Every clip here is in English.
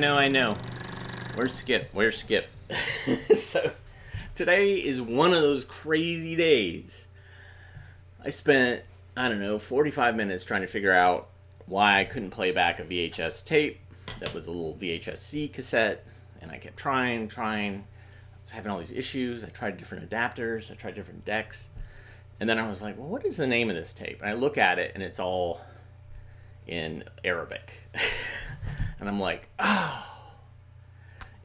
I know. Where's Skip? Where's Skip? So, today is one of those crazy days. I spent, I don't know, 45 minutes trying to figure out why I couldn't play back a VHS tape that was a little VHS-C cassette, and I kept trying. I was having all these issues. I tried different adapters, I tried different decks, and then I was like, well, what is the name of this tape? And I look at it, and it's all in Arabic. And I'm like, oh,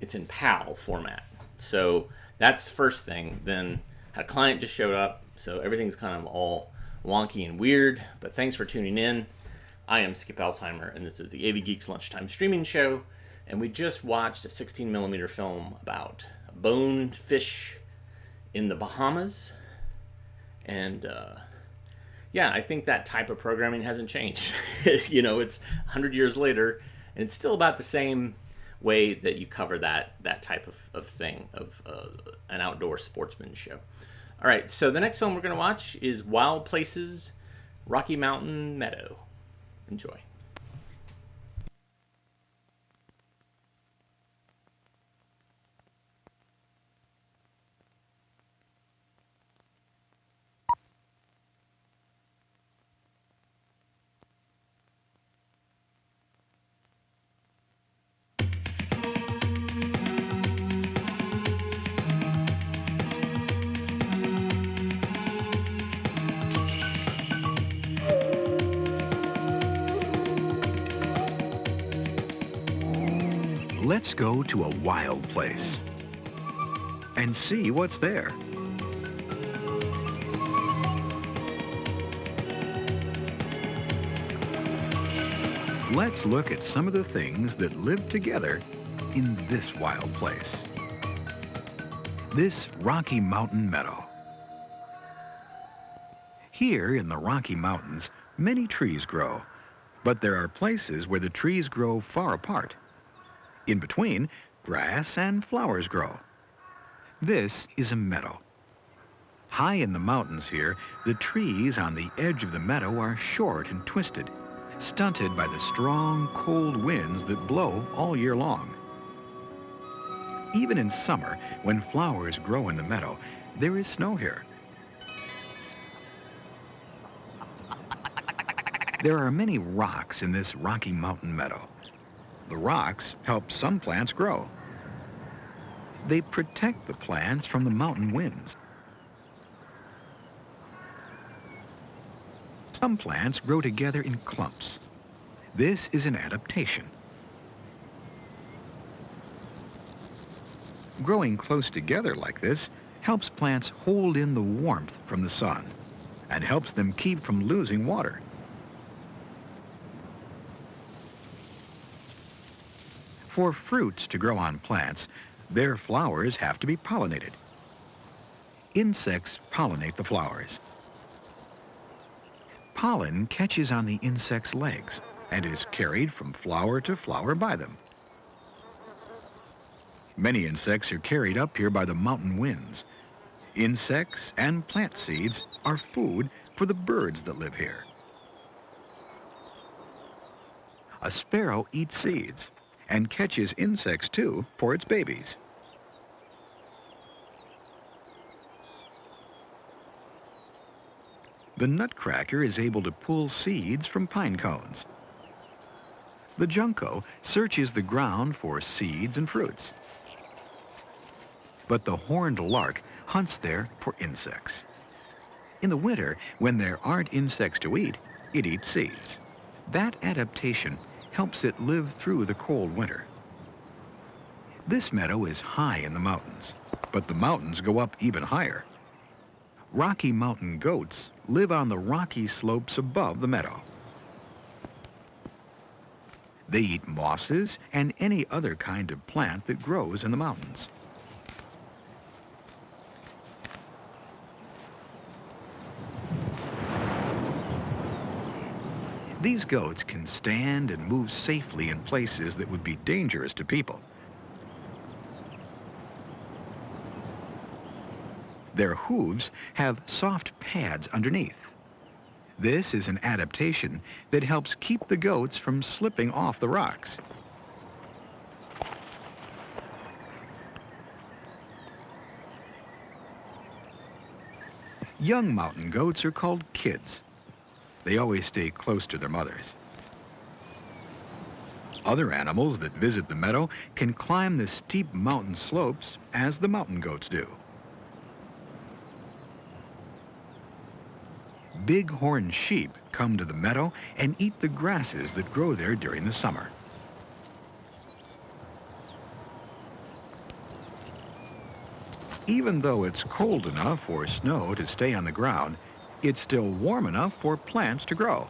it's in PAL format. So that's the first thing. Then a client just showed up, so everything's kind of all wonky and weird. But thanks for tuning in. I am Skip Alzheimer, and this is the AV Geeks Lunchtime Streaming Show. And we just watched a 16mm film about a bonefish in the Bahamas. And yeah, I think that type of programming hasn't changed. You know, it's 100 years later, and it's still about the same way that you cover that type of thing, of an outdoor sportsman show. All right, so the next film we're going to watch is Wild Places, Rocky Mountain Meadow. Enjoy. Let's go to a wild place and see what's there. Let's look at some of the things that live together in this wild place. This Rocky Mountain Meadow. Here in the Rocky Mountains, many trees grow, but there are places where the trees grow far apart. In between, grass and flowers grow. This is a meadow. High in the mountains here, the trees on the edge of the meadow are short and twisted, stunted by the strong, cold winds that blow all year long. Even in summer, when flowers grow in the meadow, there is snow here. There are many rocks in this Rocky Mountain meadow. The rocks help some plants grow. They protect the plants from the mountain winds. Some plants grow together in clumps. This is an adaptation. Growing close together like this helps plants hold in the warmth from the sun and helps them keep from losing water. For fruits to grow on plants, their flowers have to be pollinated. Insects pollinate the flowers. Pollen catches on the insect's legs and is carried from flower to flower by them. Many insects are carried up here by the mountain winds. Insects and plant seeds are food for the birds that live here. A sparrow eats seeds and catches insects too for its babies. The nutcracker is able to pull seeds from pine cones. The junco searches the ground for seeds and fruits. But the horned lark hunts there for insects. In the winter, when there aren't insects to eat, it eats seeds. That adaptation helps it live through the cold winter. This meadow is high in the mountains, but the mountains go up even higher. Rocky Mountain goats live on the rocky slopes above the meadow. They eat mosses and any other kind of plant that grows in the mountains. These goats can stand and move safely in places that would be dangerous to people. Their hooves have soft pads underneath. This is an adaptation that helps keep the goats from slipping off the rocks. Young mountain goats are called kids. They always stay close to their mothers. Other animals that visit the meadow can climb the steep mountain slopes as the mountain goats do. Bighorn sheep come to the meadow and eat the grasses that grow there during the summer. Even though it's cold enough for snow to stay on the ground, it's still warm enough for plants to grow.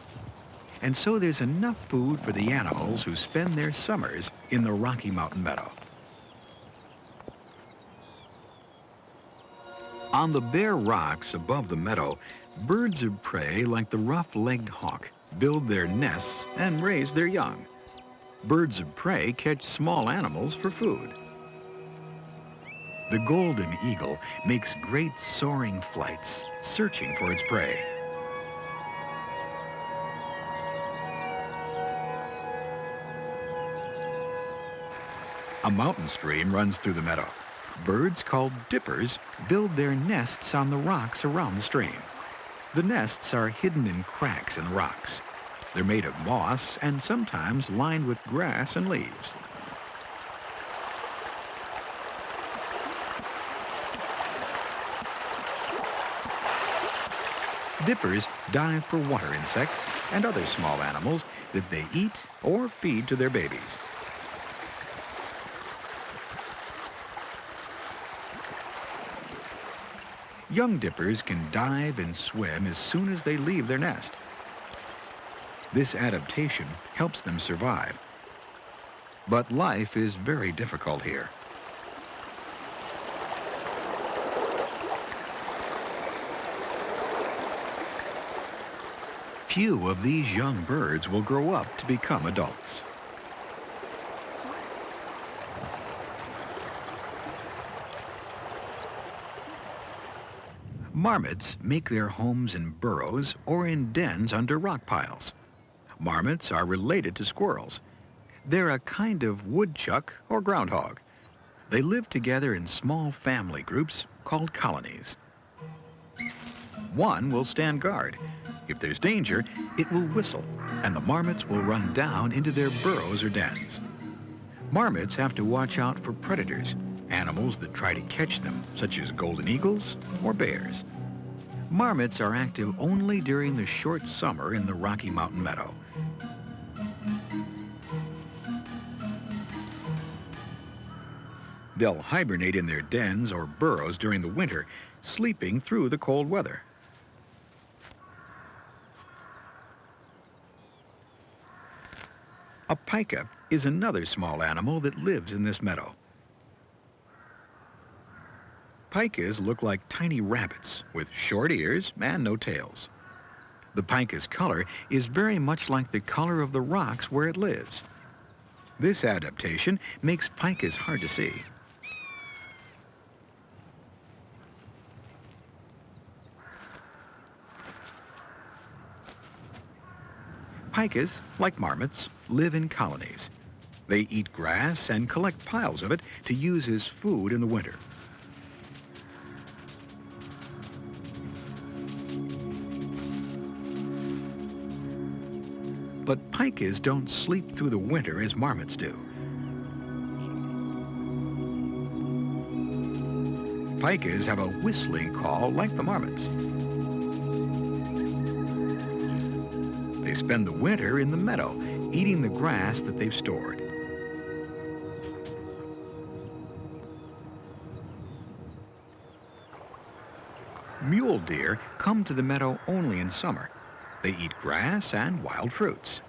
And so there's enough food for the animals who spend their summers in the Rocky Mountain meadow. On the bare rocks above the meadow, birds of prey like the rough-legged hawk build their nests and raise their young. Birds of prey catch small animals for food. The golden eagle makes great soaring flights, searching for its prey. A mountain stream runs through the meadow. Birds called dippers build their nests on the rocks around the stream. The nests are hidden in cracks in the rocks. They're made of moss and sometimes lined with grass and leaves. Dippers dive for water insects and other small animals that they eat or feed to their babies. Young dippers can dive and swim as soon as they leave their nest. This adaptation helps them survive. But life is very difficult here. Few of these young birds will grow up to become adults. Marmots make their homes in burrows or in dens under rock piles. Marmots are related to squirrels. They're a kind of woodchuck or groundhog. They live together in small family groups called colonies. One will stand guard. If there's danger, it will whistle, and the marmots will run down into their burrows or dens. Marmots have to watch out for predators, animals that try to catch them, such as golden eagles or bears. Marmots are active only during the short summer in the Rocky Mountain meadow. They'll hibernate in their dens or burrows during the winter, sleeping through the cold weather. A pika is another small animal that lives in this meadow. Pikas look like tiny rabbits with short ears and no tails. The pika's color is very much like the color of the rocks where it lives. This adaptation makes pikas hard to see. Pikas, like marmots, live in colonies. They eat grass and collect piles of it to use as food in the winter. But pikas don't sleep through the winter as marmots do. Pikas have a whistling call like the marmots. They spend the winter in the meadow, eating the grass that they've stored. Mule deer come to the meadow only in summer. They eat grass and wild fruits.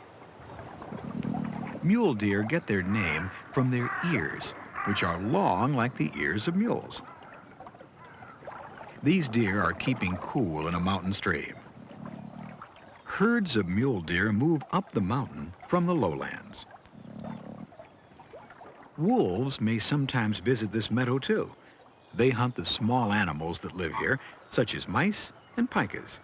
Mule deer get their name from their ears, which are long like the ears of mules. These deer are keeping cool in a mountain stream. Herds of mule deer move up the mountain from the lowlands. Wolves may sometimes visit this meadow too. They hunt the small animals that live here, such as mice and pikas.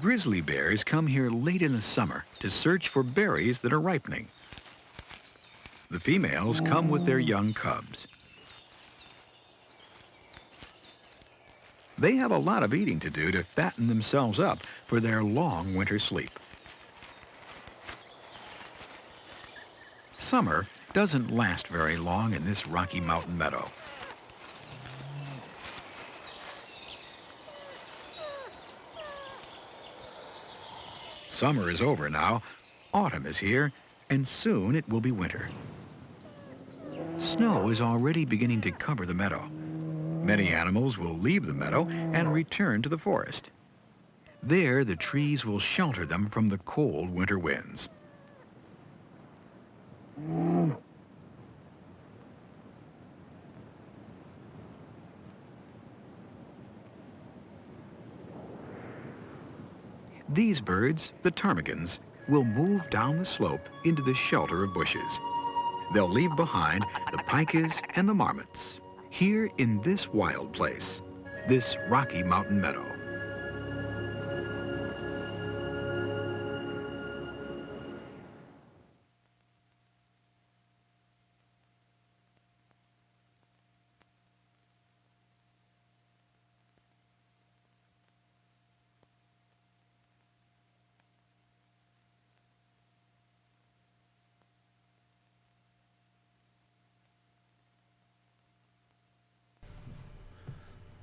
grizzly bears come here late in the summer to search for berries that are ripening. The females come with their young cubs. They have a lot of eating to do to fatten themselves up for their long winter sleep. Summer doesn't last very long in this Rocky Mountain meadow. Summer is over now, autumn is here, and soon it will be winter. Snow is already beginning to cover the meadow. Many animals will leave the meadow and return to the forest. There, the trees will shelter them from the cold winter winds. These birds, the ptarmigans, will move down the slope into the shelter of bushes. They'll leave behind the pikas and the marmots, here in this wild place, this Rocky Mountain meadow.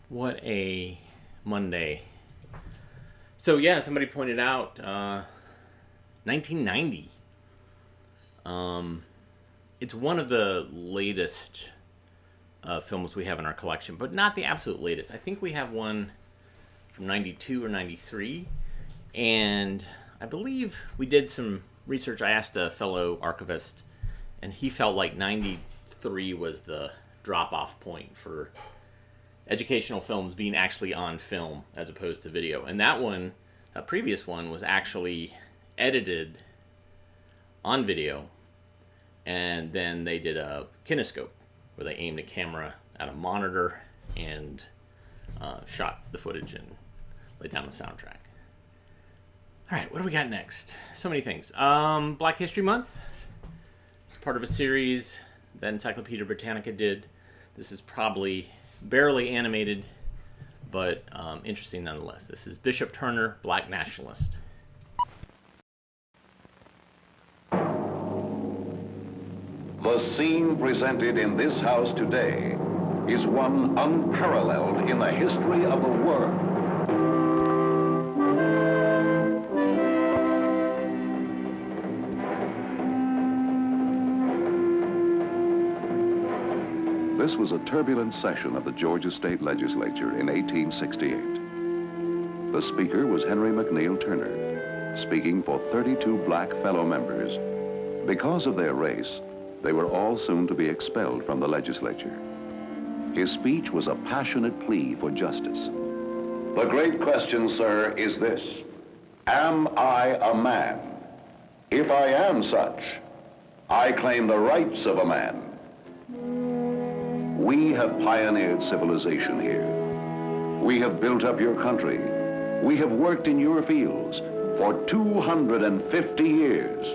What a Monday. So yeah, somebody pointed out 1990. It's one of the latest films we have in our collection, but not the absolute latest. I think we have one from 92 or 93, and I believe we did some research. I asked a fellow archivist, and he felt like 93 was the drop-off point for educational films being actually on film as opposed to video. And that one, a previous one, was actually edited on video, and then they did a kinescope where they aimed a camera at a monitor and shot the footage and laid down the soundtrack. All right, what do we got next? So many things. Black History Month. It's part of a series that Encyclopedia Britannica did. This is probably barely animated, but interesting nonetheless. This is Bishop Turner, Black Nationalist. The scene presented in this house today is one unparalleled in the history of the world. This was a turbulent session of the Georgia State Legislature in 1868. The speaker was Henry McNeill Turner, speaking for 32 black fellow members. Because of their race, they were all soon to be expelled from the legislature. His speech was a passionate plea for justice. The great question, sir, is this: am I a man? If I am such, I claim the rights of a man. We have pioneered civilization here. We have built up your country. We have worked in your fields for 250 years.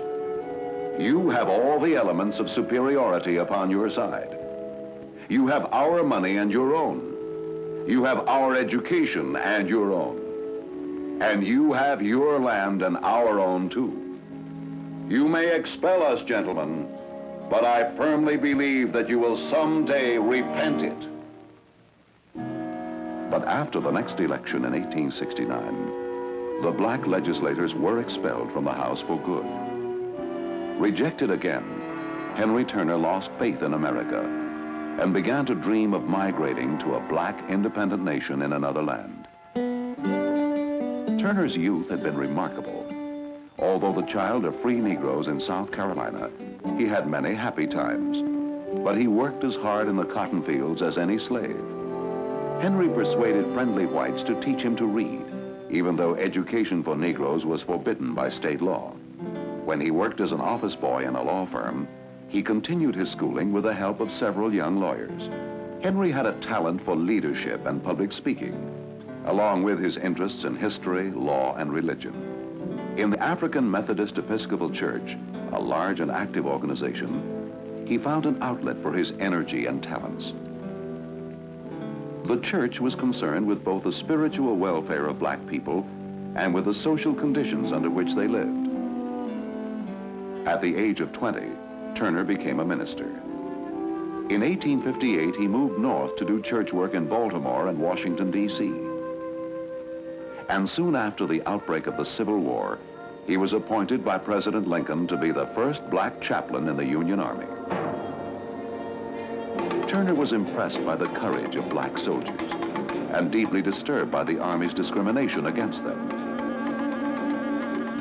You have all the elements of superiority upon your side. You have our money and your own. You have our education and your own. And you have your land and our own too. You may expel us, gentlemen, but I firmly believe that you will someday repent it. But after the next election in 1869, the black legislators were expelled from the House for good. Rejected again, Henry Turner lost faith in America and began to dream of migrating to a black independent nation in another land. Turner's youth had been remarkable. Although the child of free Negroes in South Carolina, he had many happy times, but he worked as hard in the cotton fields as any slave. Henry persuaded friendly whites to teach him to read, even though education for Negroes was forbidden by state law. When he worked as an office boy in a law firm, he continued his schooling with the help of several young lawyers. Henry had a talent for leadership and public speaking. along with his interests in history, law, and religion. In the African Methodist Episcopal Church, a large and active organization, he found an outlet for his energy and talents. The church was concerned with both the spiritual welfare of black people and with the social conditions under which they lived. At the age of 20, Turner became a minister. In 1858, he moved north to do church work in Baltimore and Washington, D.C. And soon after the outbreak of the Civil War, he was appointed by President Lincoln to be the first black chaplain in the Union Army. Turner was impressed by the courage of black soldiers and deeply disturbed by the Army's discrimination against them.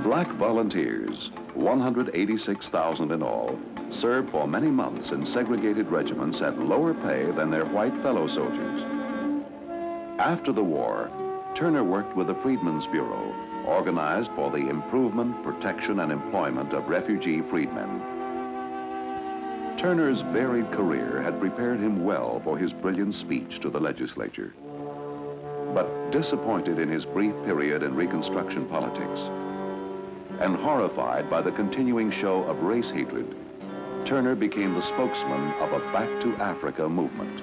Black volunteers, 186,000 in all, served for many months in segregated regiments at lower pay than their white fellow soldiers. After the war, Turner worked with the Freedmen's Bureau, organized for the improvement, protection, and employment of refugee freedmen. Turner's varied career had prepared him well for his brilliant speech to the legislature. But disappointed in his brief period in Reconstruction politics, and horrified by the continuing show of race hatred, Turner became the spokesman of a Back to Africa movement.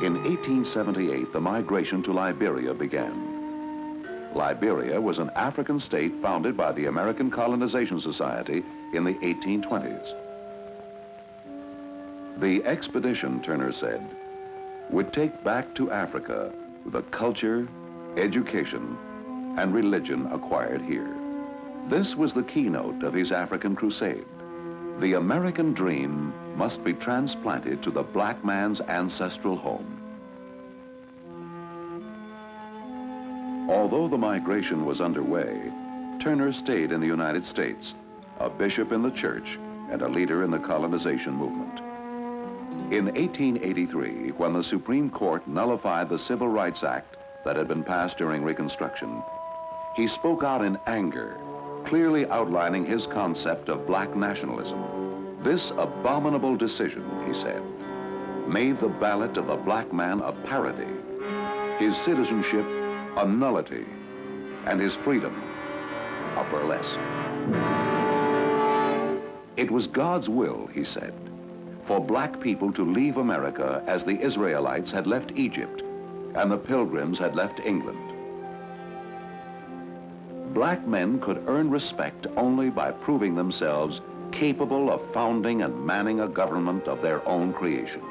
In 1878, the migration to Liberia began. Liberia was an African state founded by the American Colonization Society in the 1820s. The expedition, Turner said, would take back to Africa the culture, education, and religion acquired here. This was the keynote of his African crusade. The American dream must be transplanted to the black man's ancestral home. Although the migration was underway, Turner stayed in the United States, a bishop in the church and a leader in the colonization movement. In 1883, when the Supreme Court nullified the Civil Rights Act that had been passed during Reconstruction, he spoke out in anger, clearly outlining his concept of black nationalism. This abominable decision, he said, made the ballot of the black man a parody, his citizenship a nullity, and his freedom a burlesque. It was God's will, he said, for black people to leave America as the Israelites had left Egypt and the Pilgrims had left England. Black men could earn respect only by proving themselves capable of founding and manning a government of their own creation.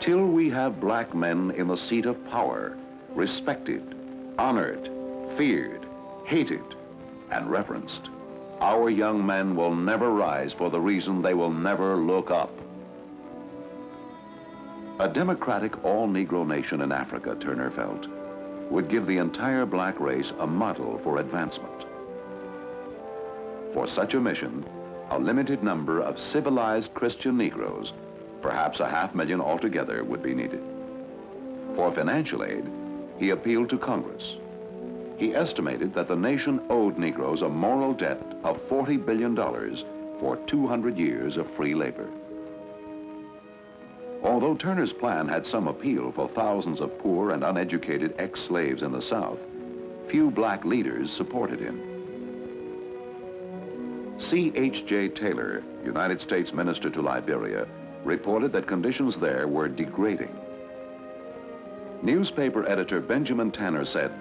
Till we have black men in the seat of power, respected, honored, feared, hated, and reverenced, our young men will never rise for the reason they will never look up. A democratic all-Negro nation in Africa, Turner felt, would give the entire black race a model for advancement. For such a mission, a limited number of civilized Christian Negroes, perhaps 500,000 altogether, would be needed. For financial aid, he appealed to Congress. He estimated that the nation owed Negroes a moral debt of $40 billion for 200 years of free labor. Although Turner's plan had some appeal for thousands of poor and uneducated ex-slaves in the South, few black leaders supported him. C.H.J. Taylor, United States Minister to Liberia, reported that conditions there were degrading. Newspaper editor Benjamin Tanner said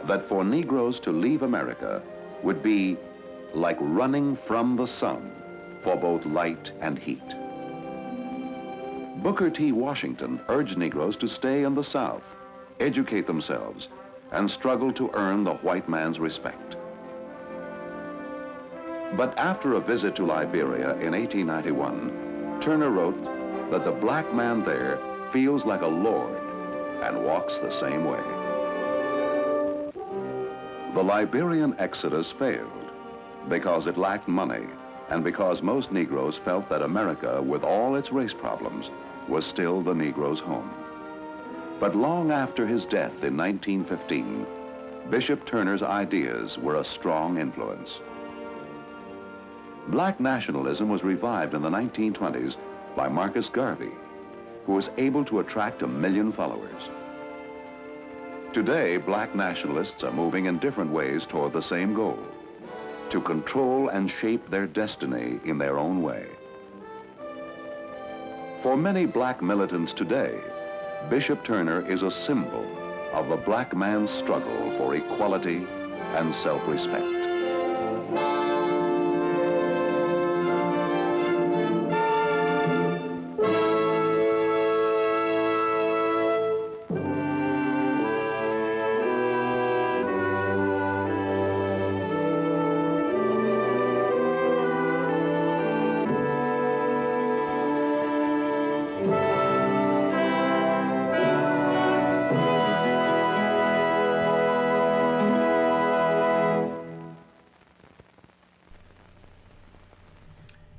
that for Negroes to leave America would be like running from the sun for both light and heat. Booker T. Washington urged Negroes to stay in the South, educate themselves, and struggle to earn the white man's respect. But after a visit to Liberia in 1891, Turner wrote that the black man there feels like a lord and walks the same way. The Liberian exodus failed because it lacked money and because most Negroes felt that America, with all its race problems, was still the Negro's home. But long after his death in 1915, Bishop Turner's ideas were a strong influence. Black nationalism was revived in the 1920s by Marcus Garvey, who was able to attract 1 million followers. Today, black nationalists are moving in different ways toward the same goal: to control and shape their destiny in their own way. For many black militants today, Bishop Turner is a symbol of the black man's struggle for equality and self-respect.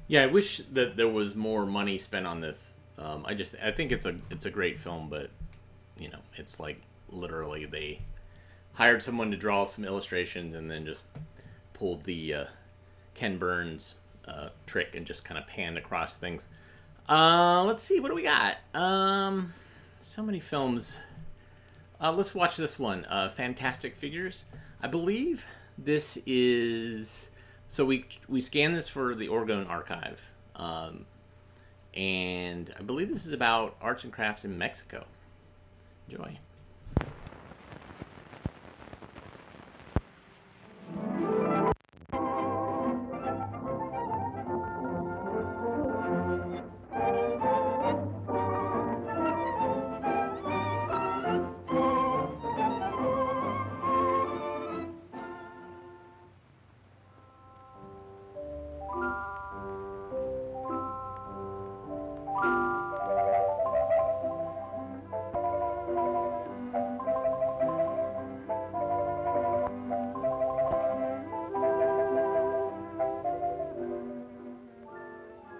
Yeah, I wish that there was more money spent on this. I think it's a great film, but you know, it's like literally they hired someone to draw some illustrations and then just pulled the Ken Burns trick and just kind of panned across things. Let's see, what do we got? So many films. Let's watch this one, Fantastic Figures. I believe this is... So we scanned this for the Oregon Archive, and I believe this is about arts and crafts in Mexico. Enjoy.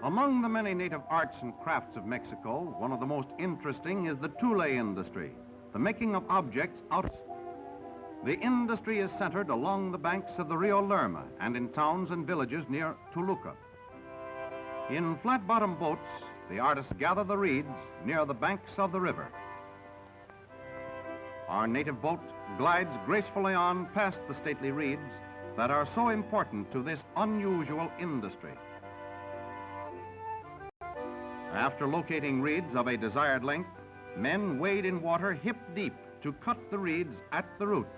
Among the many native arts and crafts of Mexico, one of the most interesting is the tule industry, the making of objects out of... The industry is centered along the banks of the Rio Lerma and in towns and villages near Toluca. In flat-bottom boats, the artists gather the reeds near the banks of the river. Our native boat glides gracefully on past the stately reeds that are so important to this unusual industry. After locating reeds of a desired length, men wade in water hip deep to cut the reeds at the roots.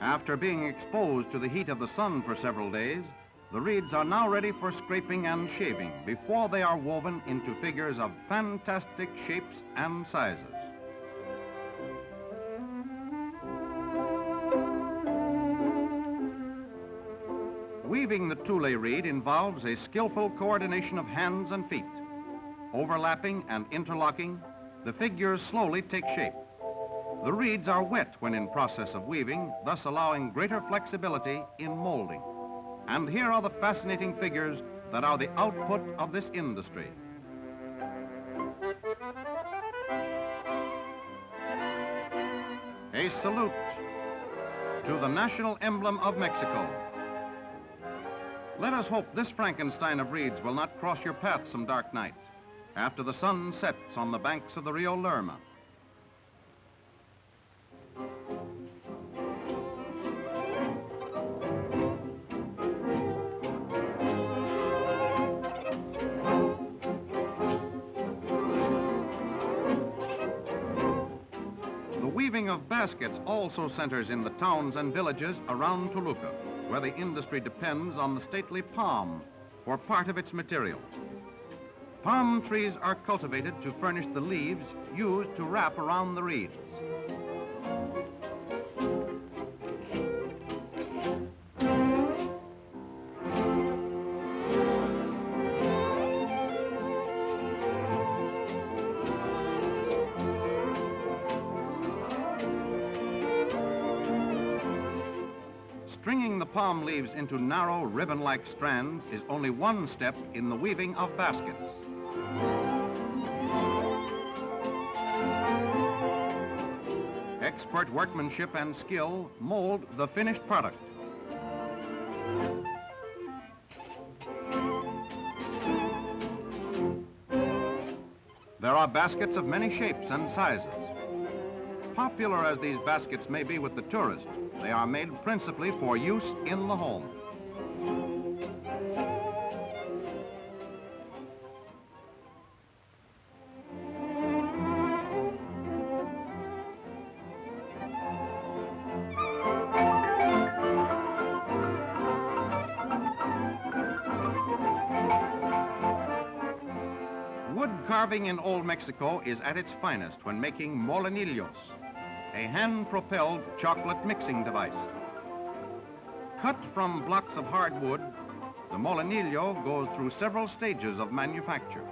After being exposed to the heat of the sun for several days, the reeds are now ready for scraping and shaving before they are woven into figures of fantastic shapes and sizes. Weaving the tule reed involves a skillful coordination of hands and feet. Overlapping and interlocking, the figures slowly take shape. The reeds are wet when in process of weaving, thus allowing greater flexibility in molding. And here are the fascinating figures that are the output of this industry. A salute to the national emblem of Mexico. Let us hope this Frankenstein of reeds will not cross your path some dark night after the sun sets on the banks of the Rio Lerma. Of baskets also centers in the towns and villages around Toluca, where the industry depends on the stately palm for part of its material. Palm trees are cultivated to furnish the leaves used to wrap around the reeds. Stringing the palm leaves into narrow ribbon-like strands is only one step in the weaving of baskets. Expert workmanship and skill mold the finished product. There are baskets of many shapes and sizes. Popular as these baskets may be with the tourist, they are made principally for use in the home. Wood carving in Old Mexico is at its finest when making molinillos, a hand-propelled chocolate mixing device. Cut from blocks of hardwood, the molinillo goes through several stages of manufacture.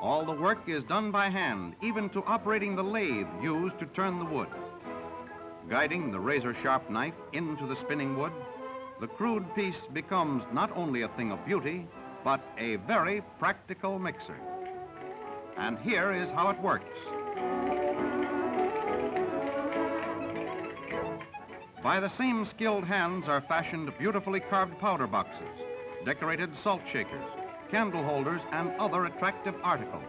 All the work is done by hand, even to operating the lathe used to turn the wood. Guiding the razor-sharp knife into the spinning wood, the crude piece becomes not only a thing of beauty, but a very practical mixer. And here is how it works. By the same skilled hands are fashioned beautifully carved powder boxes, decorated salt shakers, candle holders, and other attractive articles.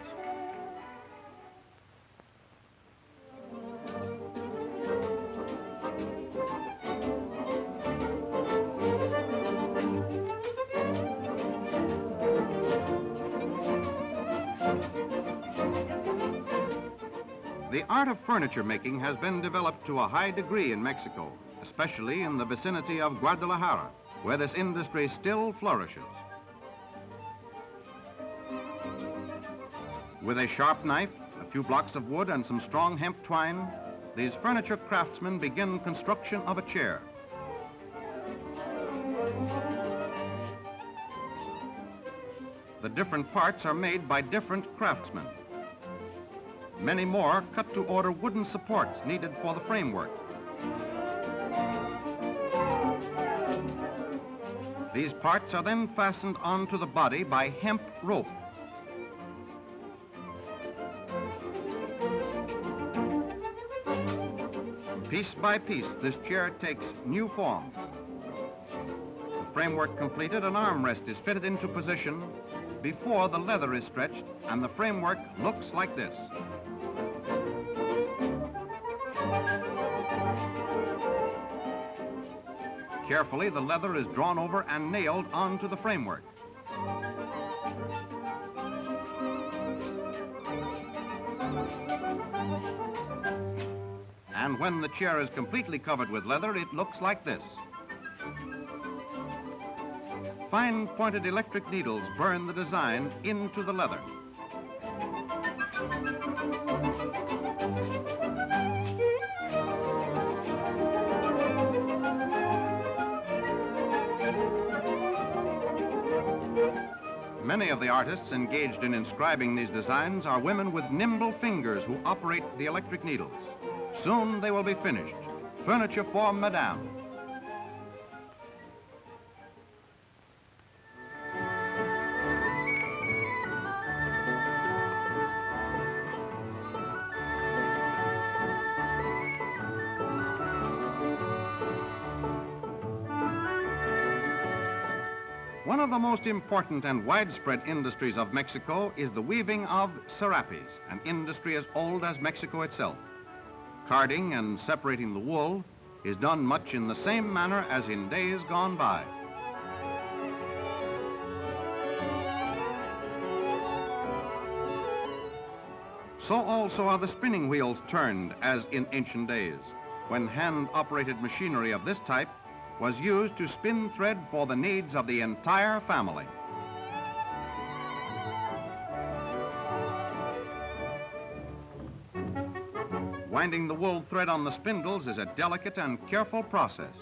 The art of furniture making has been developed to a high degree in Mexico, especially in the vicinity of Guadalajara, where this industry still flourishes. With a sharp knife, a few blocks of wood, and some strong hemp twine, these furniture craftsmen begin construction of a chair. The different parts are made by different craftsmen. Many more cut to order wooden supports needed for the framework. These parts are then fastened onto the body by hemp rope. Piece by piece, this chair takes new form. The framework completed, an armrest is fitted into position before the leather is stretched, and the framework looks like this. Carefully, the leather is drawn over and nailed onto the framework. And when the chair is completely covered with leather, it looks like this. Fine pointed electric needles burn the design into the leather. Many of the artists engaged in inscribing these designs are women with nimble fingers who operate the electric needles. Soon they will be finished. Furniture for Madame. One of the most important and widespread industries of Mexico is the weaving of serapes, an industry as old as Mexico itself. Carding and separating the wool is done much in the same manner as in days gone by. So also are the spinning wheels turned as in ancient days, when hand-operated machinery of this type was used to spin thread for the needs of the entire family. Winding the wool thread on the spindles is a delicate and careful process.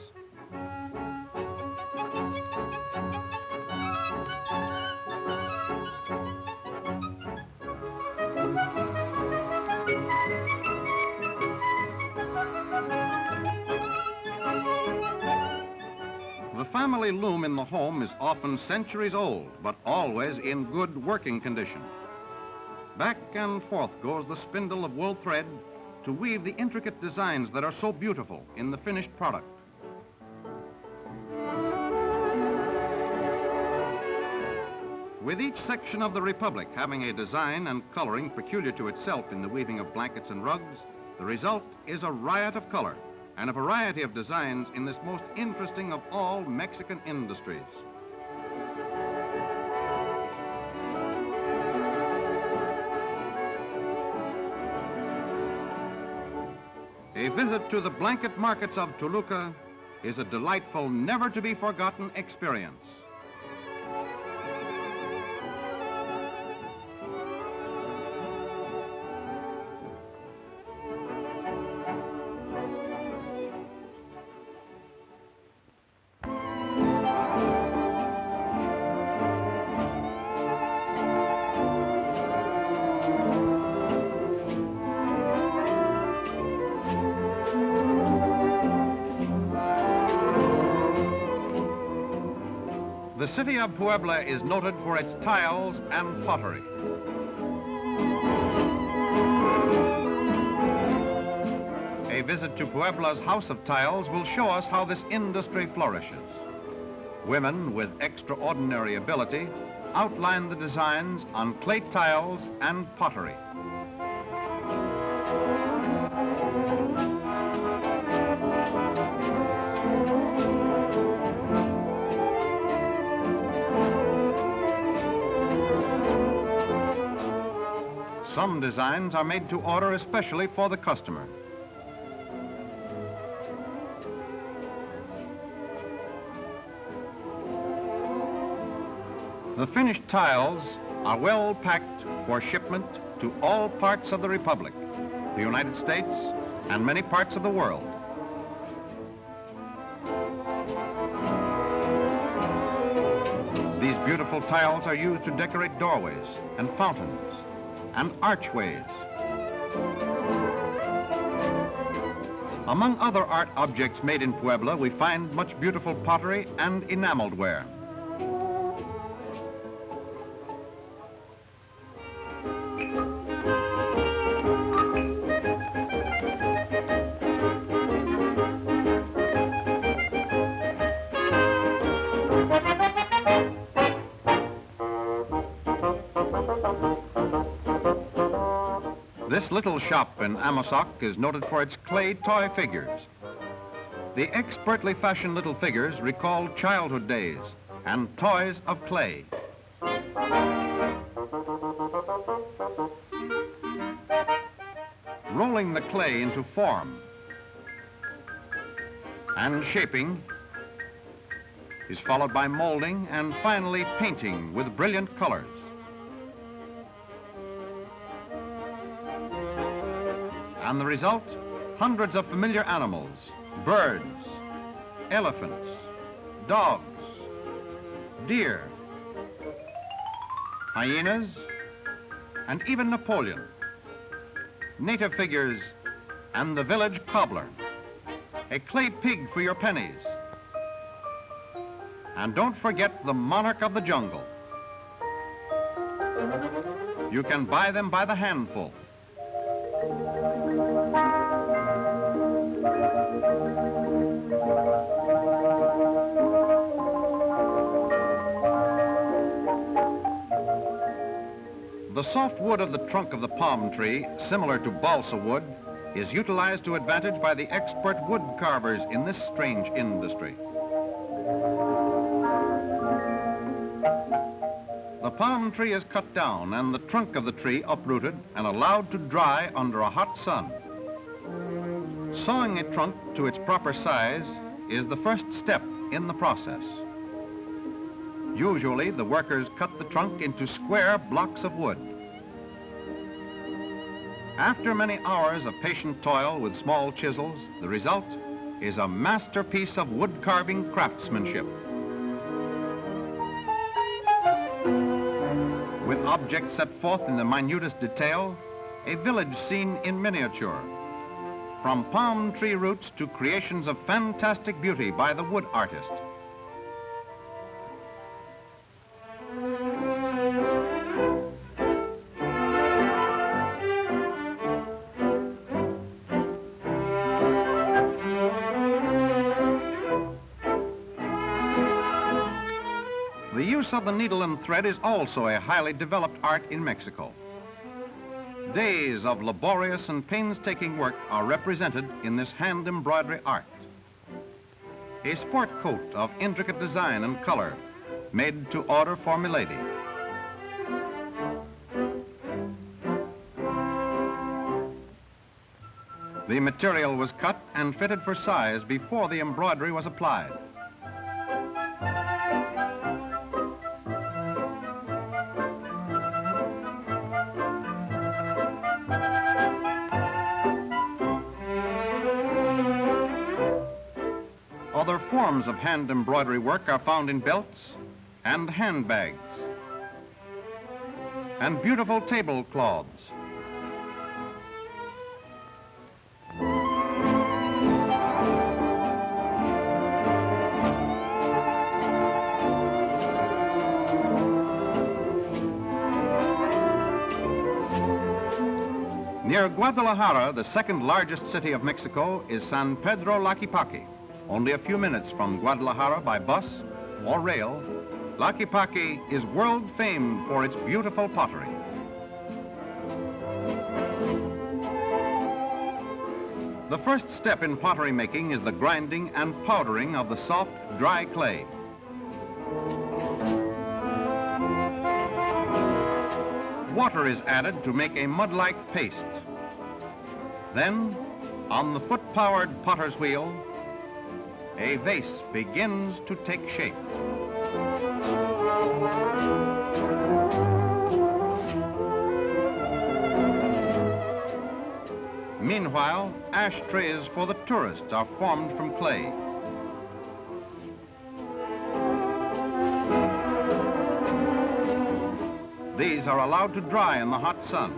family loom in the home is often centuries old, but always in good working condition. Back and forth goes the spindle of wool thread to weave the intricate designs that are so beautiful in the finished product. With each section of the Republic having a design and coloring peculiar to itself in the weaving of blankets and rugs, the result is a riot of color and a variety of designs in this most interesting of all Mexican industries. A visit to the blanket markets of Toluca is a delightful, never-to-be-forgotten experience. The city of Puebla is noted for its tiles and pottery. A visit to Puebla's House of Tiles will show us how this industry flourishes. Women with extraordinary ability outline the designs on clay tiles and pottery. Some designs are made to order especially for the customer. The finished tiles are well packed for shipment to all parts of the Republic, the United States, and many parts of the world. These beautiful tiles are used to decorate doorways and fountains and archways. Among other art objects made in Puebla, we find much beautiful pottery and enameled ware. This little shop in Amosac is noted for its clay toy figures. The expertly fashioned little figures recall childhood days and toys of clay. Rolling the clay into form and shaping is followed by molding and finally painting with brilliant colors. And the result, hundreds of familiar animals, birds, elephants, dogs, deer, hyenas, and even Napoleon, native figures, and the village cobbler, a clay pig for your pennies. And don't forget the monarch of the jungle. You can buy them by the handful. The soft wood of the trunk of the palm tree, similar to balsa wood, is utilized to advantage by the expert wood carvers in this strange industry. The palm tree is cut down and the trunk of the tree uprooted and allowed to dry under a hot sun. Sawing a trunk to its proper size is the first step in the process. Usually, the workers cut the trunk into square blocks of wood. After many hours of patient toil with small chisels, the result is a masterpiece of wood carving craftsmanship. With objects set forth in the minutest detail, a village scene in miniature. From palm tree roots to creations of fantastic beauty by the wood artist. use of the needle and thread is also a highly developed art in Mexico. Days of laborious and painstaking work are represented in this hand embroidery art. A sport coat of intricate design and color made to order for milady. The material was cut and fitted for size before the embroidery was applied. Other forms of hand embroidery work are found in belts and handbags and beautiful tablecloths. Near Guadalajara, the second largest city of Mexico, is San Pedro Laquipaqui. Only a few minutes from Guadalajara by bus or rail, Laquipaqui is world famed for its beautiful pottery. The first step in pottery making is the grinding and powdering of the soft, dry clay. Water is added to make a mud-like paste. Then, on the foot-powered potter's wheel, a vase begins to take shape. Meanwhile, ashtrays for the tourists are formed from clay. These are allowed to dry in the hot sun.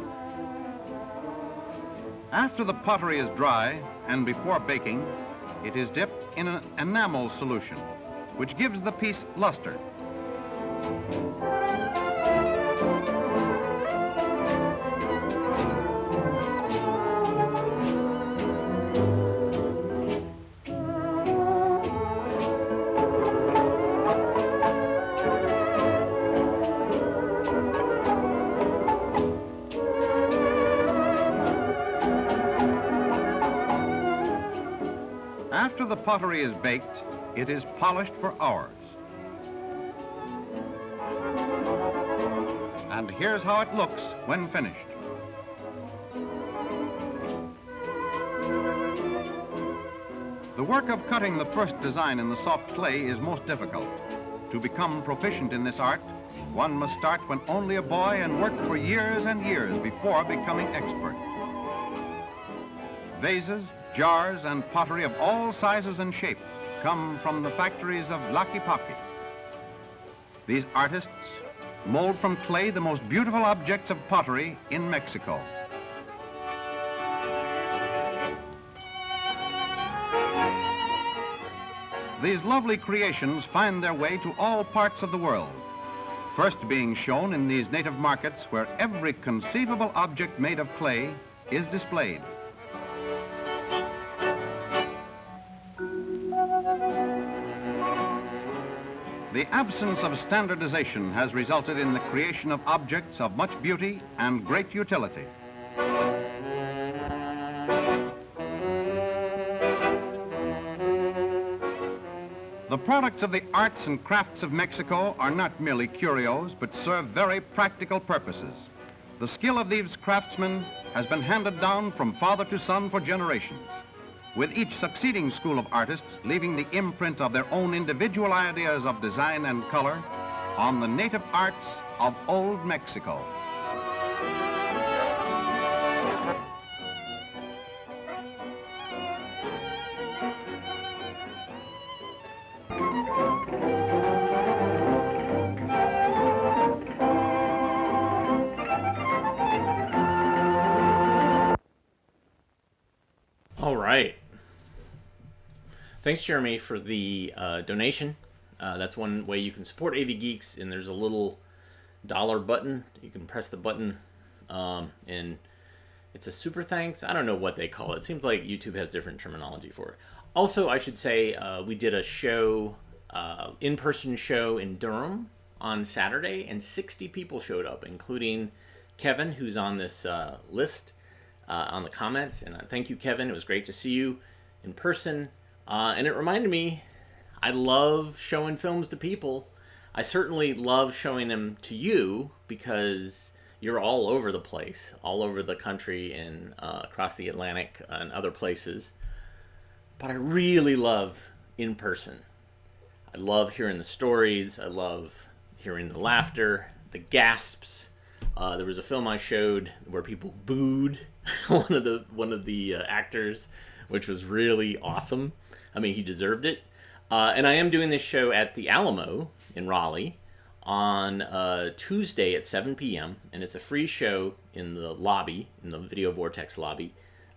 After the pottery is dry and before baking, it is dipped in an enamel solution, which gives the piece luster. After the pottery is baked, it is polished for hours. And here's how it looks when finished. The work of cutting the first design in the soft clay is most difficult. To become proficient in this art, one must start when only a boy and work for years and years before becoming expert. Vases, jars, and pottery of all sizes and shapes come from the factories of Laquipaqui. These artists mold from clay the most beautiful objects of pottery in Mexico. These lovely creations find their way to all parts of the world, first being shown in these native markets where every conceivable object made of clay is displayed. The absence of standardization has resulted in the creation of objects of much beauty and great utility. The products of the arts and crafts of Mexico are not merely curios, but serve very practical purposes. The skill of these craftsmen has been handed down from father to son for generations, with each succeeding school of artists leaving the imprint of their own individual ideas of design and color on the native arts of old Mexico. All right. Thanks, Jeremy, for the donation. That's one way you can support AV Geeks, and there's a little dollar button. You can press the button, and it's a super thanks. I don't know what they call it. It seems like YouTube has different terminology for it. Also, I should say we did a show, in-person show in Durham on Saturday, and 60 people showed up, including Kevin, who's on this list on the comments. And thank you, Kevin. It was great to see you in person. And it reminded me, I love showing films to people. I certainly love showing them to you because you're all over the place, all over the country and across the Atlantic and other places. But I really love in person. I love hearing the stories. I love hearing the laughter, the gasps. There was a film I showed where people booed one of the actors, which was really awesome. I mean, he deserved it. And I am doing this show at the Alamo in Raleigh on Tuesday at 7 p.m. And it's a free show in the lobby, in the Video Vortex lobby.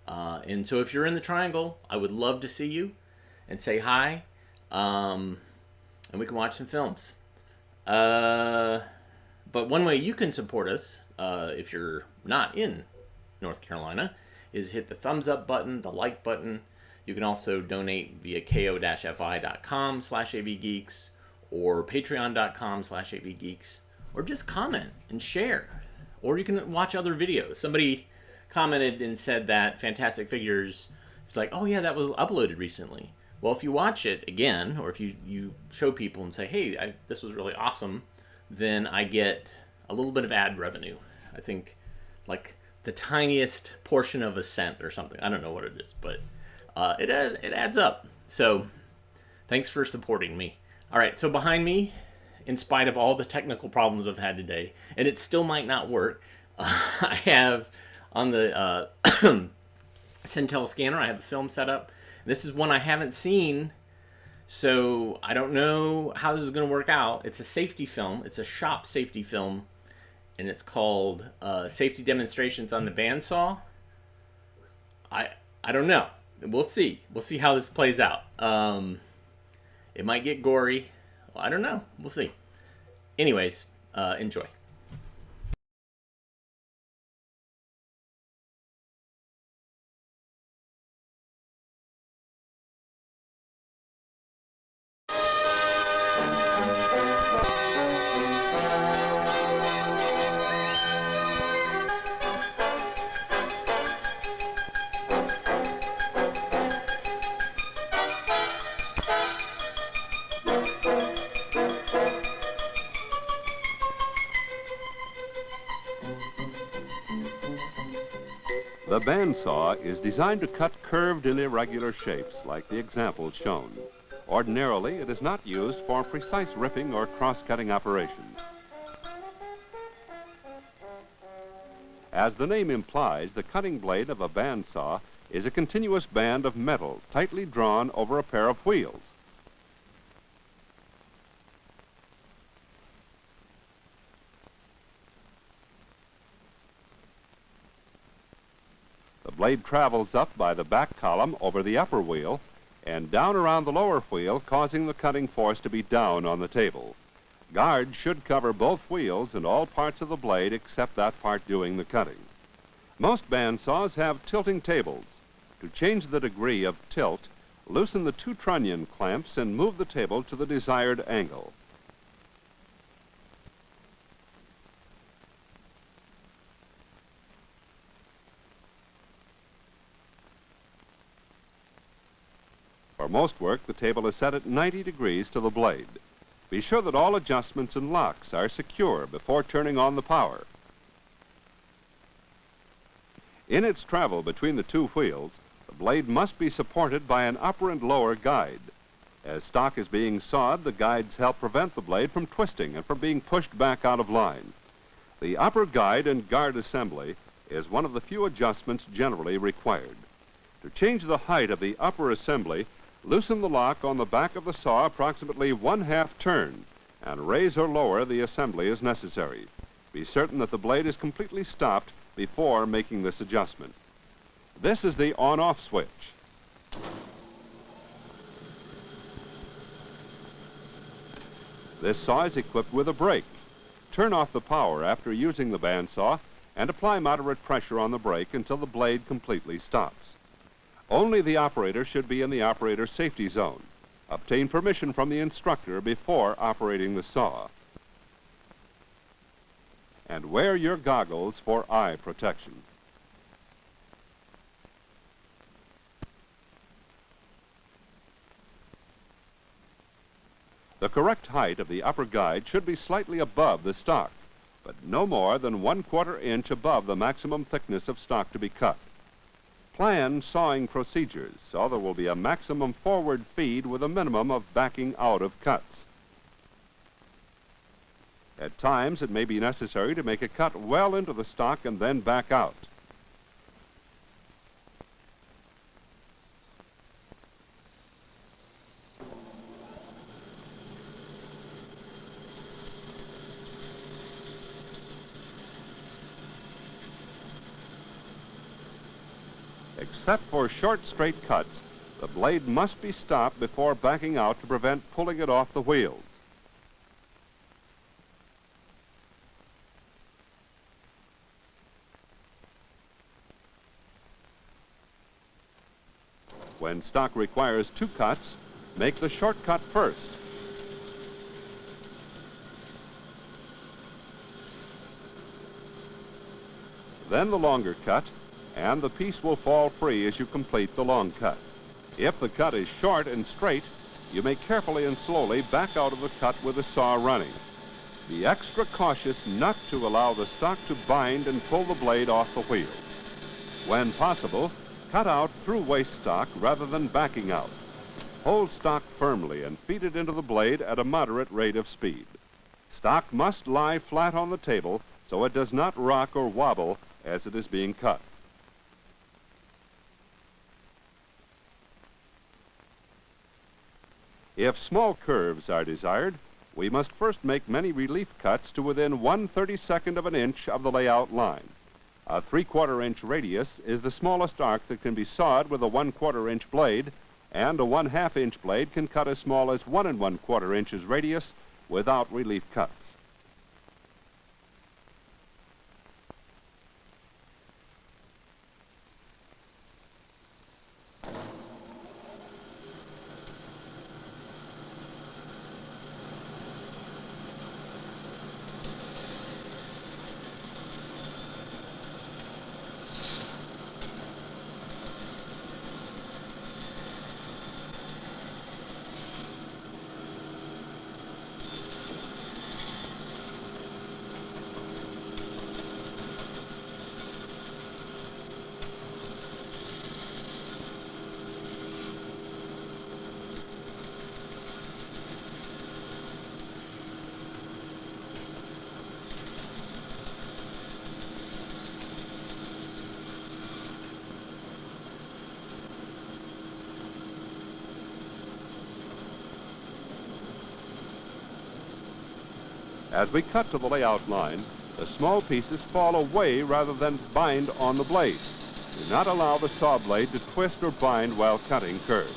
And so if you're in the Triangle, I would love to see you and say hi. And we can watch some films. But one way you can support us, if you're not in North Carolina, is hit the thumbs up button, the like button. You can also donate via ko-fi.com/avgeeks or patreon.com/avgeeks, or just comment and share. Or you can watch other videos. Somebody commented and said that Fantastic Figures, it's like, oh yeah, that was uploaded recently. Well, if you watch it again, or if you show people and say, hey, this was really awesome, then I get a little bit of ad revenue. I think like the tiniest portion of a cent or something. I don't know what it is, but it adds up. So thanks for supporting me. All right, so behind me, in spite of all the technical problems I've had today, and it still might not work, I have on the Cintel scanner, I have a film set up. This is one I haven't seen, so I don't know how this is going to work out. It's a safety film. It's a shop safety film, and it's called Safety Demonstrations on the Bandsaw. I don't know. We'll see. We'll see how this plays out. It might get gory. I don't know. We'll see. Anyways, enjoy. The bandsaw is designed to cut curved and irregular shapes like the examples shown. Ordinarily, it is not used for precise ripping or cross-cutting operations. As the name implies, the cutting blade of a bandsaw is a continuous band of metal tightly drawn over a pair of wheels. The blade travels up by the back column over the upper wheel and down around the lower wheel, causing the cutting force to be down on the table. Guards should cover both wheels and all parts of the blade except that part doing the cutting. Most bandsaws have tilting tables. To change the degree of tilt, loosen the two trunnion clamps and move the table to the desired angle. For most work, the table is set at 90 degrees to the blade. Be sure that all adjustments and locks are secure before turning on the power. In its travel between the two wheels, the blade must be supported by an upper and lower guide. As stock is being sawed, the guides help prevent the blade from twisting and from being pushed back out of line. The upper guide and guard assembly is one of the few adjustments generally required. To change the height of the upper assembly, loosen the lock on the back of the saw approximately 1/2 turn and raise or lower the assembly as necessary. Be certain that the blade is completely stopped before making this adjustment. This is the on-off switch. This saw is equipped with a brake. Turn off the power after using the bandsaw and apply moderate pressure on the brake until the blade completely stops. Only the operator should be in the operator safety zone. Obtain permission from the instructor before operating the saw. and wear your goggles for eye protection. The correct height of the upper guide should be slightly above the stock, but no more than 1/4 inch above the maximum thickness of stock to be cut. Plan sawing procedures so there will be a maximum forward feed with a minimum of backing out of cuts. At times, it may be necessary to make a cut well into the stock and then back out. Except for short, straight cuts, the blade must be stopped before backing out to prevent pulling it off the wheels. When stock requires 2 cuts, make the short cut first. Then the longer cut, and the piece will fall free as you complete the long cut. If the cut is short and straight, you may carefully and slowly back out of the cut with the saw running. Be extra cautious not to allow the stock to bind and pull the blade off the wheel. When possible, cut out through waste stock rather than backing out. Hold stock firmly and feed it into the blade at a moderate rate of speed. Stock must lie flat on the table so it does not rock or wobble as it is being cut. If small curves are desired, we must first make many relief cuts to within 1/32 of an inch of the layout line. A 3/4 inch radius is the smallest arc that can be sawed with a 1/4 inch blade, and a 1/2 inch blade can cut as small as 1 1/4 inches radius without relief cuts. As we cut to the layout line, the small pieces fall away rather than bind on the blade. Do not allow the saw blade to twist or bind while cutting curves.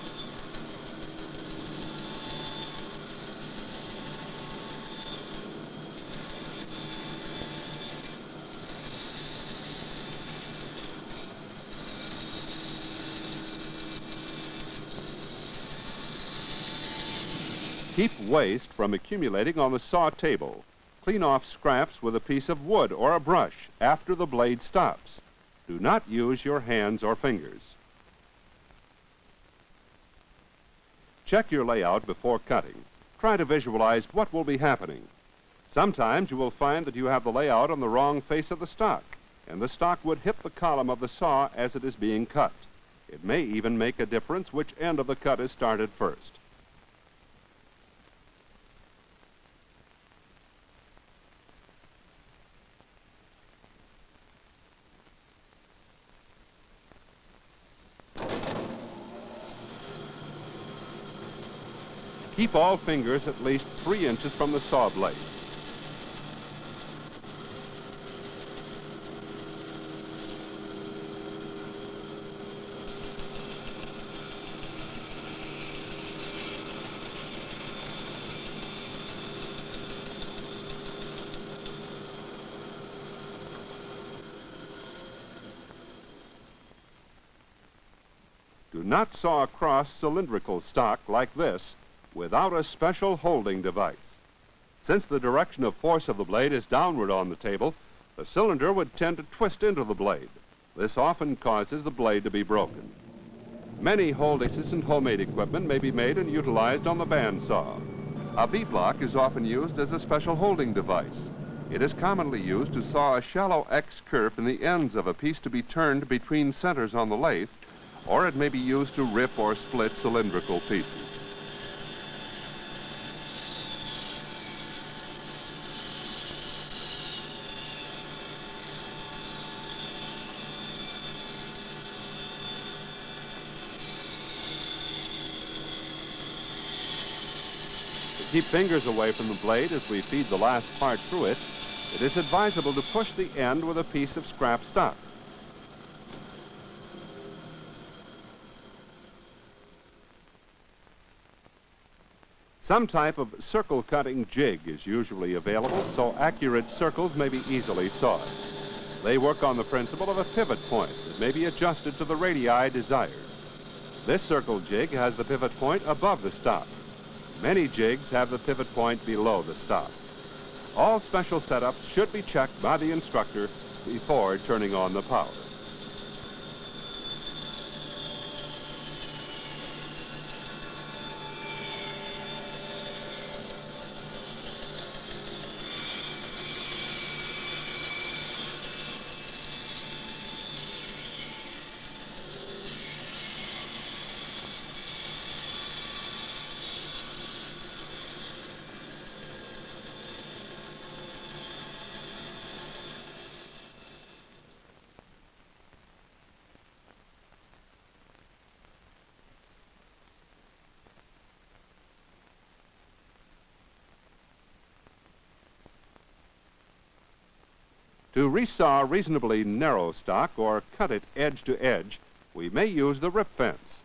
Keep waste from accumulating on the saw table. Clean off scraps with a piece of wood or a brush after the blade stops. Do not use your hands or fingers. Check your layout before cutting. Try to visualize what will be happening. Sometimes you will find that you have the layout on the wrong face of the stock, and the stock would hit the column of the saw as it is being cut. It may even make a difference which end of the cut is started first. Keep all fingers at least 3 inches from the saw blade. Do not saw across cylindrical stock like this without a special holding device. Since the direction of force of the blade is downward on the table, The cylinder would tend to twist into the blade. This often causes the blade to be broken. Many hold-aces and homemade equipment may be made and utilized on the bandsaw. A V-block is often used as a special holding device. It is commonly used to saw a shallow X curve in the ends of a piece to be turned between centers on the lathe, or it may be used to rip or split cylindrical pieces. To keep fingers away from the blade as we feed the last part through it, it is advisable to push the end with a piece of scrap stock. Some type of circle cutting jig is usually available, so accurate circles may be easily sawed. They work on the principle of a pivot point that may be adjusted to the radii desired. This circle jig has the pivot point above the stop. Many jigs have the pivot point below the stop. All special setups should be checked by the instructor before turning on the power. To resaw reasonably narrow stock or cut it edge to edge, we may use the rip fence.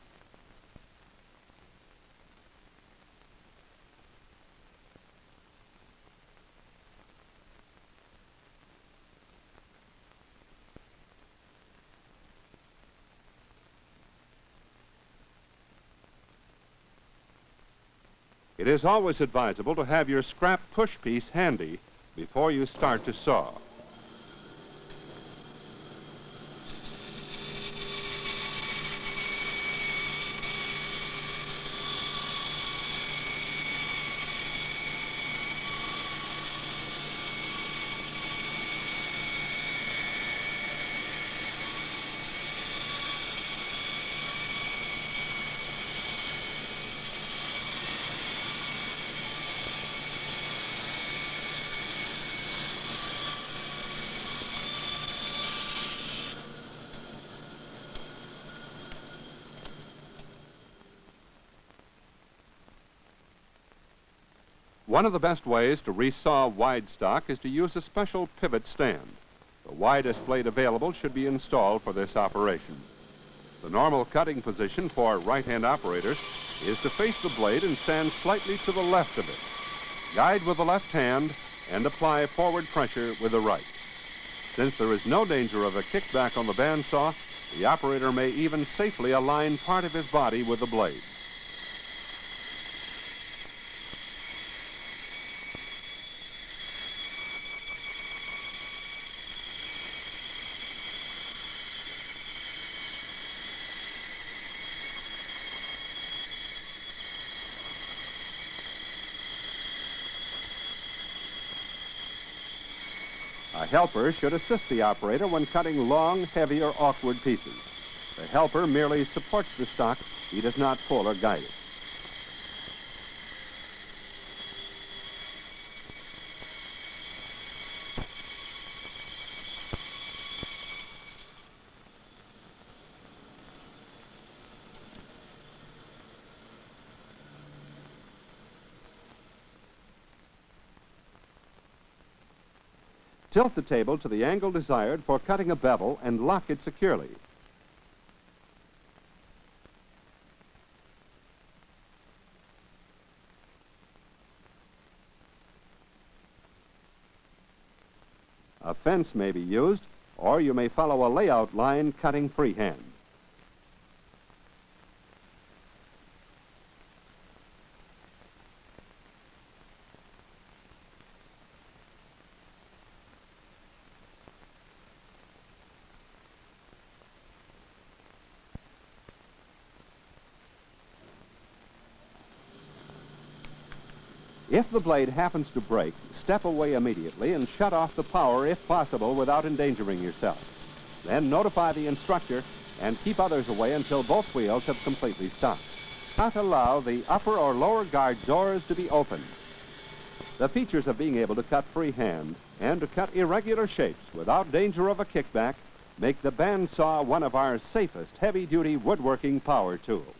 It is always advisable to have your scrap push piece handy before you start to saw. One of the best ways to resaw wide stock is to use a special pivot stand. The widest blade available should be installed for this operation. The normal cutting position for right-hand operators is to face the blade and stand slightly to the left of it. Guide with the left hand and apply forward pressure with the right. Since there is no danger of a kickback on the bandsaw, the operator may even safely align part of his body with the blade. A helper should assist the operator when cutting long, heavy, or awkward pieces. The helper merely supports the stock. He does not pull or guide it. Tilt the table to the angle desired for cutting a bevel and lock it securely. A fence may be used, or you may follow a layout line cutting freehand. If the blade happens to break, step away immediately and shut off the power if possible without endangering yourself. Then notify the instructor and keep others away until both wheels have completely stopped. Not allow the upper or lower guard doors to be opened. The features of being able to cut freehand and to cut irregular shapes without danger of a kickback make the bandsaw one of our safest heavy-duty woodworking power tools.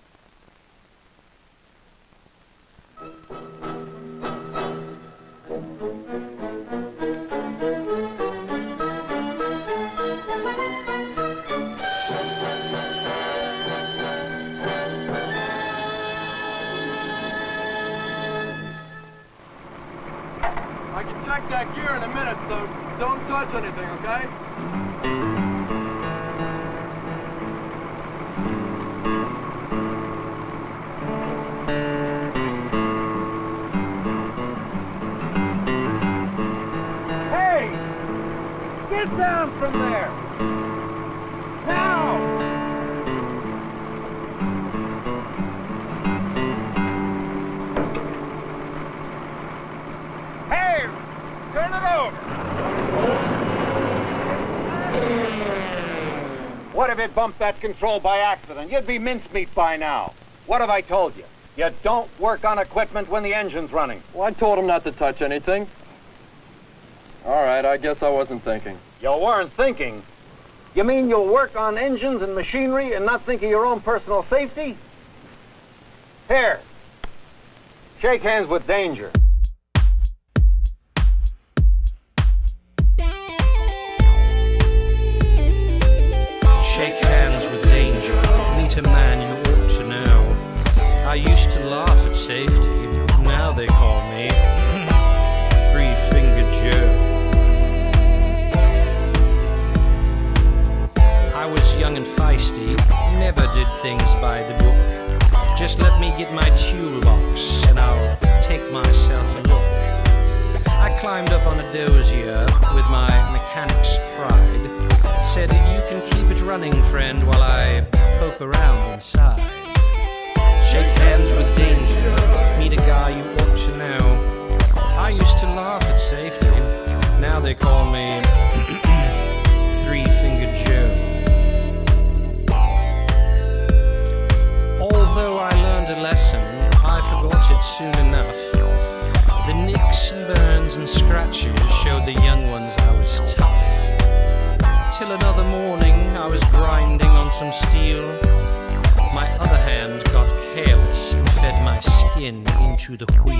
I can check that gear in a minute, so don't touch anything, okay? Hey! Get down from there! Now! Hey! Turn it over! What if it bumped that control by accident? You'd be mincemeat by now. What have I told you? You don't work on equipment when the engine's running. Well, I told him not to touch anything. All right, I guess I wasn't thinking. You weren't thinking? You mean you'll work on engines and machinery and not think of your own personal safety? Here. Shake hands with danger. Shake hands with danger. Meet a man you ought to know. I used to laugh at safety. Now they call me Three-Fingered Joe. I was young and feisty, never did things by the book. Just let me get my toolbox and I'll take myself a look. I climbed up on a dozier with my mechanic's pride. Said, you can keep it running, friend, while I poke around inside. Shake hands with danger, meet a guy you ought to know. I used to laugh at safety, now they call me Three-Fingered Joe. Although I learned a lesson, I forgot it soon enough. The nicks and burns and scratches showed the young ones I was tough. Till another morning I was grinding on some steel. My other hand got careless and fed my skin into the wheel.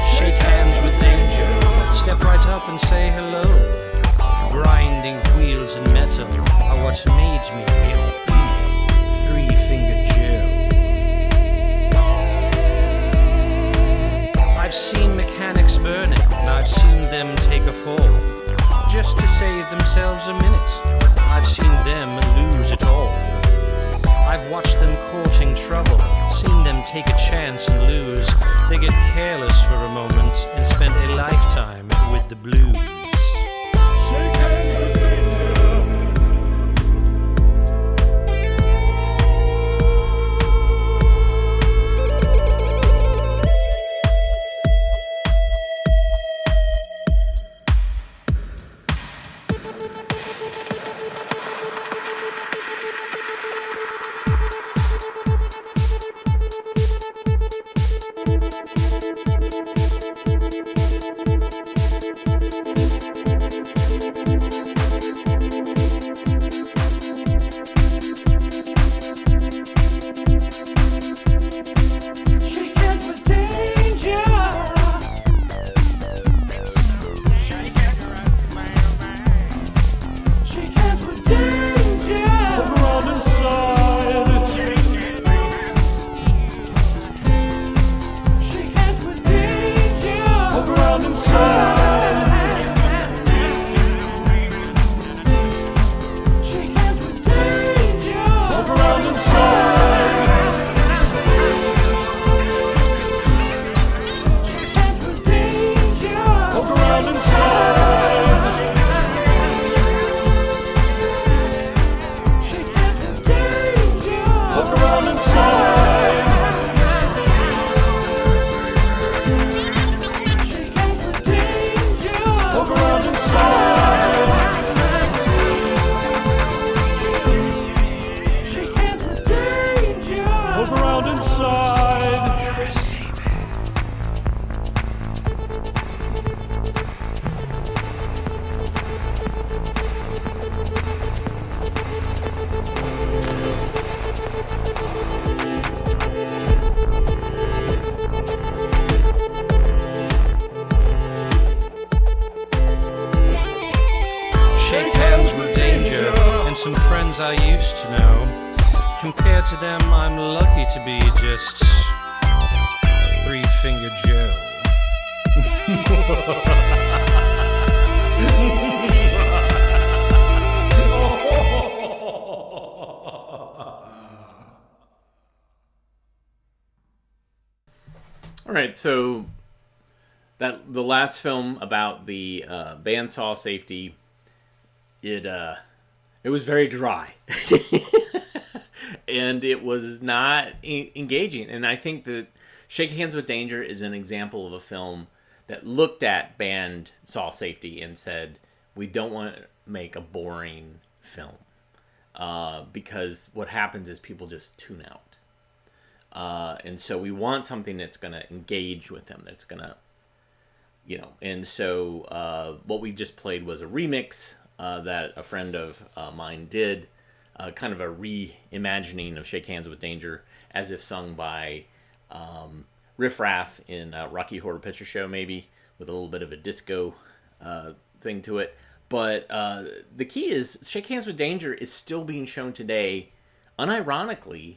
Shake hands with danger, step right up and say hello. Grinding wheels and metal are what made me Three-Fingered Joe. I've seen mechanics burning and I've seen them take a fall just to save themselves a minute. I've seen them lose it all. I've watched them courting trouble, seen them take a chance and lose. They get careless for a moment and spend a lifetime with the blues. Shake hands with danger. as I used to know. Compared to them, I'm lucky to be just Three-Finger Joe. All right, so that the last film about the bandsaw safety, it was very dry, and it was not engaging. And I think that Shake Hands with Danger is an example of a film that looked at bandsaw safety and said, we don't want to make a boring film, because what happens is people just tune out. And so we want something that's going to engage with them, that's going to, and so what we just played was a remix that a friend of mine did, kind of a reimagining of Shake Hands with Danger, as if sung by Riff Raff in Rocky Horror Picture Show, maybe, with a little bit of a disco thing to it. But the key is Shake Hands with Danger is still being shown today, unironically,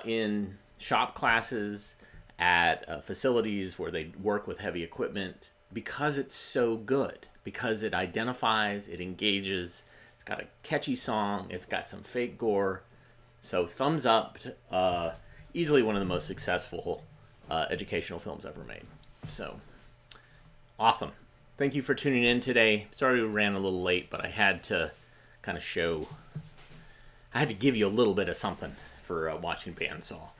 in shop classes, at facilities where they work with heavy equipment, because it's so good, because it identifies, it engages, it's got a catchy song, it's got some fake gore. So thumbs up, easily one of the most successful educational films ever made. So awesome. Thank you for tuning in today. Sorry we ran a little late, but I had to kind of I had to give you a little bit of something for watching Bandsaw.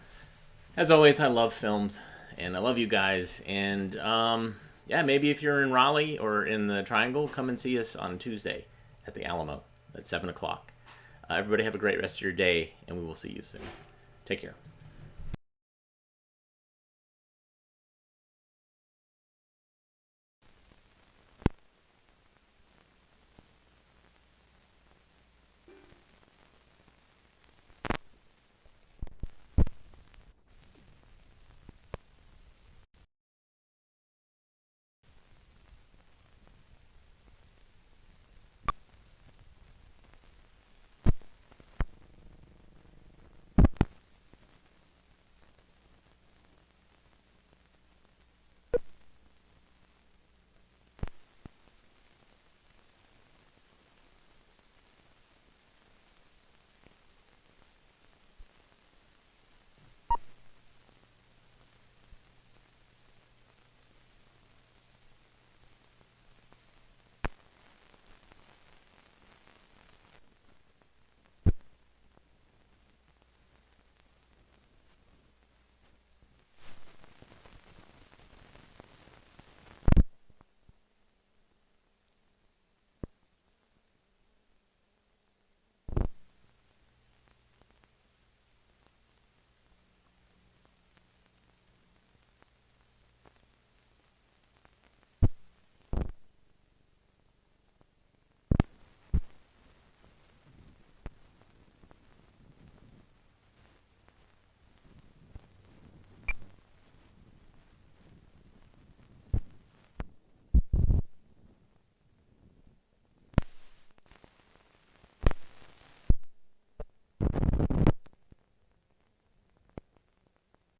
As always, I love films, and I love you guys. And yeah, maybe if you're in Raleigh or in the Triangle, come and see us on Tuesday at the Alamo at 7 o'clock. Everybody have a great rest of your day, and we will see you soon. Take care.